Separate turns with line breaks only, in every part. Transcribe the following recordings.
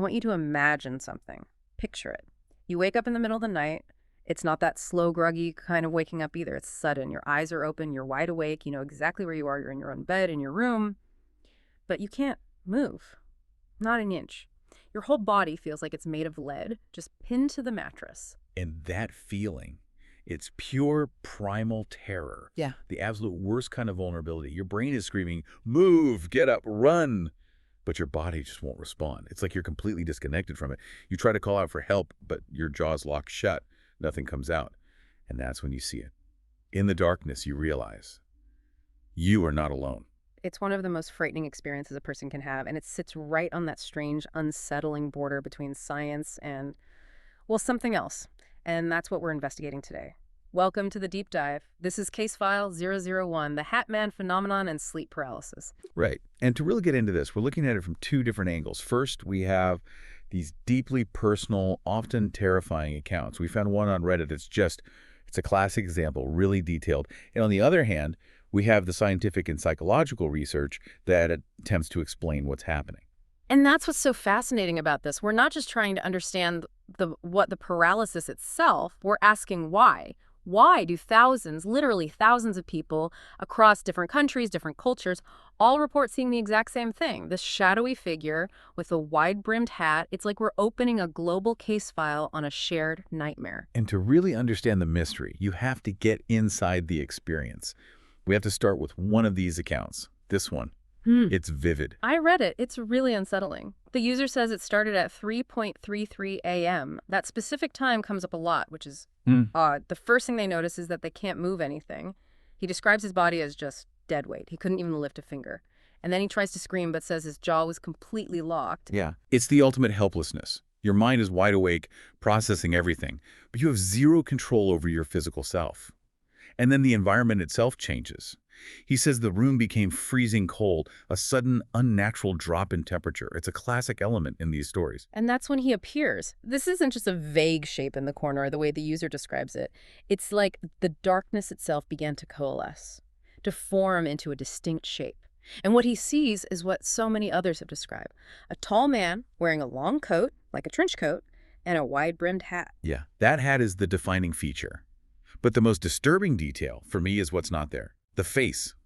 want you to imagine something. Picture it. You wake up in the middle of the night. It's not that slow, groggy kind of waking up either. It's sudden. Your eyes are open. You're wide awake. You know exactly where you are. You're in your own bed, in your room. But you can't move. Not an inch. Your whole body feels like it's made of lead, just pinned to the mattress.
And that feeling, it's pure primal terror.
Yeah.
The absolute worst kind of vulnerability. Your brain is screaming, move, get up, run. But your body just won't respond. It's like you're completely disconnected from it. You try to call out for help, but your jaw's locked shut. Nothing comes out. And that's when you see it. In the darkness, you realize you are not alone.
It's one of the most frightening experiences a person can have, and it sits right on that strange, unsettling border between science and, well, something else. And that's what we're investigating today. Welcome to the deep dive. This is Case File 001, the Hat Man phenomenon and sleep paralysis.
Right. And to really get into this, we're looking at it from two different angles. First, we have these deeply personal, often terrifying accounts. We found one on Reddit that's it's a classic example, really detailed. And on the other hand, we have the scientific and psychological research that attempts to explain what's happening.
And that's what's so fascinating about this. We're not just trying to understand what the paralysis itself, we're asking why. Why do thousands, literally thousands of people across different countries, different cultures, all report seeing the exact same thing? This shadowy figure with a wide-brimmed hat. It's like we're opening a global case file on a shared nightmare.
And to really understand the mystery, you have to get inside the experience. We have to start with one of these accounts. This one. It's vivid.
I read it. It's really unsettling. The user says it started at 3:33 a.m. That specific time comes up a lot, which is odd. The first thing they notice is that they can't move anything. He describes his body as just dead weight. He couldn't even lift a finger. And then he tries to scream, but says his jaw was completely locked.
Yeah. It's the ultimate helplessness. Your mind is wide awake, processing everything, but you have zero control over your physical self. And then the environment itself changes. He says the room became freezing cold, a sudden, unnatural drop in temperature. It's a classic element in these stories.
And that's when he appears. This isn't just a vague shape in the corner, the way the user describes it. It's like the darkness itself began to coalesce, to form into a distinct shape. And what he sees is what so many others have described. A tall man wearing a long coat, like a trench coat, and a wide-brimmed hat.
Yeah, that hat is the defining feature. But the most disturbing detail, for me, is what's not there. The face,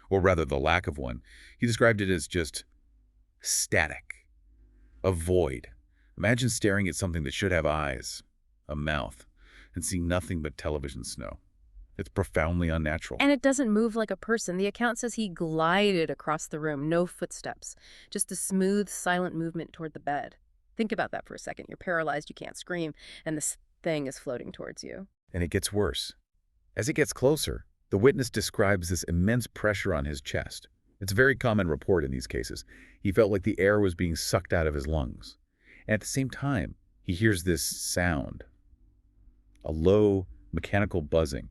or rather the lack of one. He described it as just static, a void. Imagine staring at something that should have eyes, a mouth, and seeing nothing but television snow. It's profoundly unnatural.
And it doesn't move like a person. The account says he glided across the room, no footsteps, just a smooth, silent movement toward the bed. Think about that for a second. You're paralyzed, you can't scream, and this thing is floating towards you.
And it gets worse. As it gets closer, the witness describes this immense pressure on his chest. It's a very common report in these cases. He felt like the air was being sucked out of his lungs. And at the same time, he hears this sound, a low, mechanical buzzing.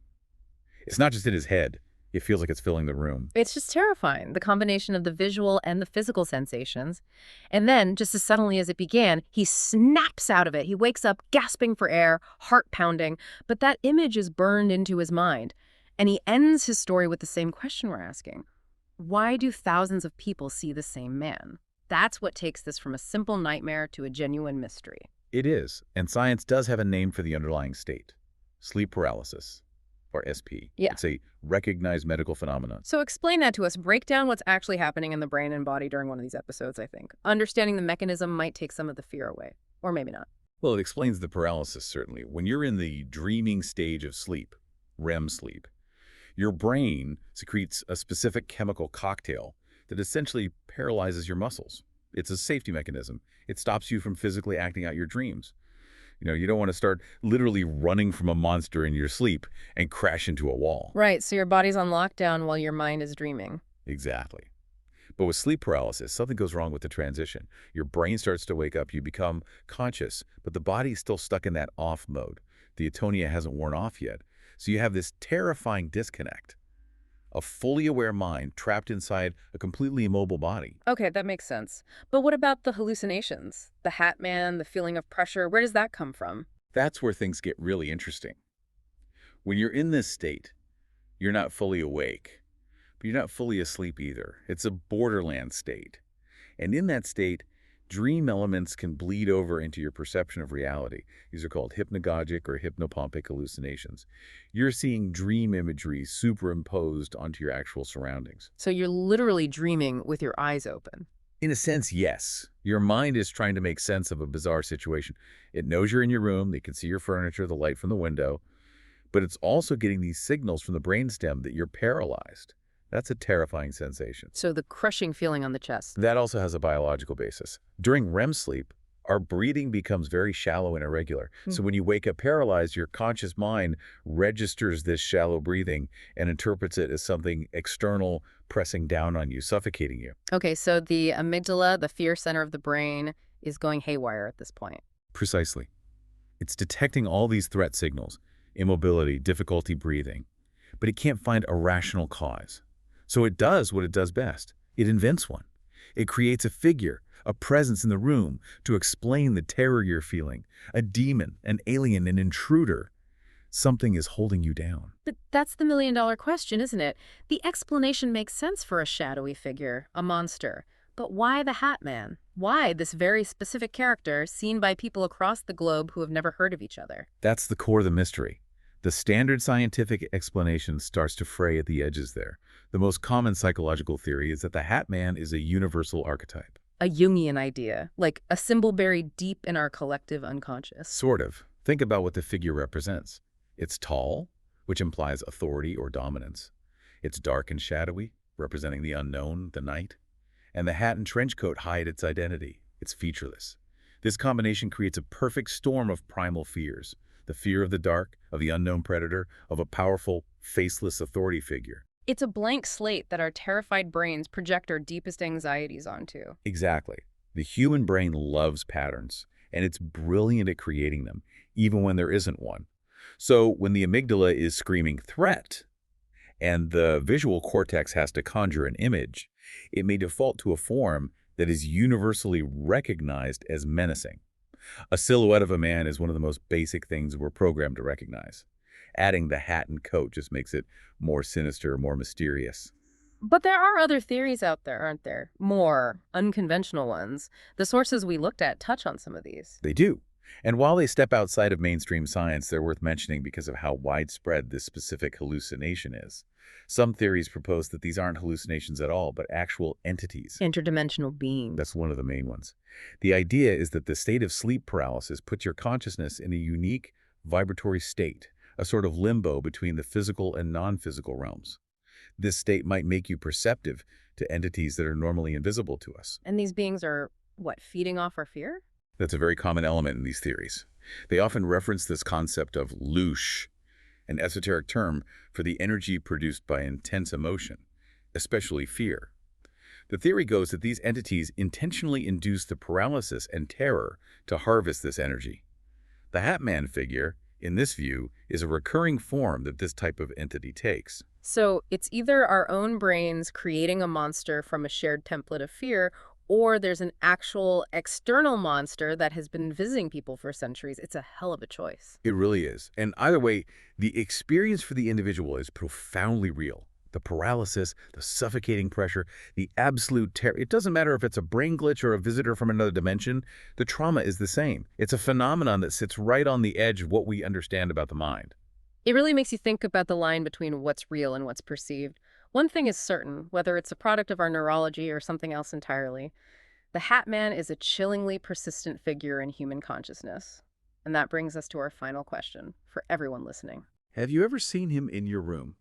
It's not just in his head. It feels like it's filling the room.
It's just terrifying, the combination of the visual and the physical sensations. And then, just as suddenly as it began, he snaps out of it. He wakes up gasping for air, heart pounding, but that image is burned into his mind. And he ends his story with the same question we're asking. Why do thousands of people see the same man? That's what takes this from a simple nightmare to a genuine mystery.
It is, and science does have a name for the underlying state. Sleep paralysis, or SP.
Yeah.
It's a recognized medical phenomenon.
So explain that to us. Break down what's actually happening in the brain and body during one of these episodes, I think. Understanding the mechanism might take some of the fear away. Or maybe not.
Well, it explains the paralysis, certainly. When you're in the dreaming stage of sleep, REM sleep, your brain secretes a specific chemical cocktail that essentially paralyzes your muscles. It's a safety mechanism. It stops you from physically acting out your dreams. You don't want to start literally running from a monster in your sleep and crash into a wall.
Right, so your body's on lockdown while your mind is dreaming.
Exactly. But with sleep paralysis, something goes wrong with the transition. Your brain starts to wake up, you become conscious, but the body's still stuck in that off mode. The atonia hasn't worn off yet. So you have this terrifying disconnect. A fully aware mind trapped inside a completely immobile body.
Okay, that makes sense. But what about the hallucinations? The hat man, the feeling of pressure, where does that come from?
That's where things get really interesting. When you're in this state, you're not fully awake, but you're not fully asleep either. It's a borderland state. And in that state, Dream elements can bleed over into your perception of reality. These are called hypnagogic or hypnopompic hallucinations. You're seeing dream imagery superimposed onto your actual surroundings.
So you're literally dreaming with your eyes open.
In a sense, yes. Your mind is trying to make sense of a bizarre situation. It knows you're in your room, it can see your furniture, the light from the window, but it's also getting these signals from the brainstem that you're paralyzed. That's a terrifying sensation.
So the crushing feeling on the chest.
That also has a biological basis. During REM sleep, our breathing becomes very shallow and irregular. So when you wake up paralyzed, your conscious mind registers this shallow breathing and interprets it as something external pressing down on you, suffocating you.
Okay, so the amygdala, the fear center of the brain, is going haywire at this point.
Precisely. It's detecting all these threat signals, immobility, difficulty breathing, but it can't find a rational cause. So it does what it does best. It invents one. It creates a figure, a presence in the room to explain the terror you're feeling, a demon, an alien, an intruder. Something is holding you down.
But that's the million-dollar question, isn't it? The explanation makes sense for a shadowy figure, a monster. But why the Hat Man? Why this very specific character seen by people across the globe who have never heard of each other?
That's the core of the mystery. The standard scientific explanation starts to fray at the edges there. The most common psychological theory is that the Hat Man is a universal archetype.
A Jungian idea, like a symbol buried deep in our collective unconscious.
Sort of. Think about what the figure represents. It's tall, which implies authority or dominance. It's dark and shadowy, representing the unknown, the night. And the hat and trench coat hide its identity. It's featureless. This combination creates a perfect storm of primal fears. The fear of the dark, of the unknown predator, of a powerful, faceless authority figure.
It's a blank slate that our terrified brains project our deepest anxieties onto.
Exactly. The human brain loves patterns, and it's brilliant at creating them, even when there isn't one. So when the amygdala is screaming threat, and the visual cortex has to conjure an image, it may default to a form that is universally recognized as menacing. A silhouette of a man is one of the most basic things we're programmed to recognize. Adding the hat and coat just makes it more sinister, more mysterious.
But there are other theories out there, aren't there? More unconventional ones. The sources we looked at touch on some of these.
They do. And while they step outside of mainstream science, they're worth mentioning because of how widespread this specific hallucination is. Some theories propose that these aren't hallucinations at all, but actual entities.
Interdimensional beings.
That's one of the main ones. The idea is that the state of sleep paralysis puts your consciousness in a unique vibratory state, a sort of limbo between the physical and non-physical realms. This state might make you perceptive to entities that are normally invisible to us.
And these beings are, what, feeding off our fear?
That's a very common element in these theories. They often reference this concept of loosh, an esoteric term for the energy produced by intense emotion, especially fear. The theory goes that these entities intentionally induce the paralysis and terror to harvest this energy. The Hat Man figure, in this view, is a recurring form that this type of entity takes.
So it's either our own brains creating a monster from a shared template of fear, or there's an actual external monster that has been visiting people for centuries. It's a hell of a choice.
It really is. And either way, the experience for the individual is profoundly real. The paralysis, the suffocating pressure, the absolute terror. It doesn't matter if it's a brain glitch or a visitor from another dimension. The trauma is the same. It's a phenomenon that sits right on the edge of what we understand about the mind.
It really makes you think about the line between what's real and what's perceived. One thing is certain, whether it's a product of our neurology or something else entirely, the Hat Man is a chillingly persistent figure in human consciousness. And that brings us to our final question for everyone listening.
Have you ever seen him in your room?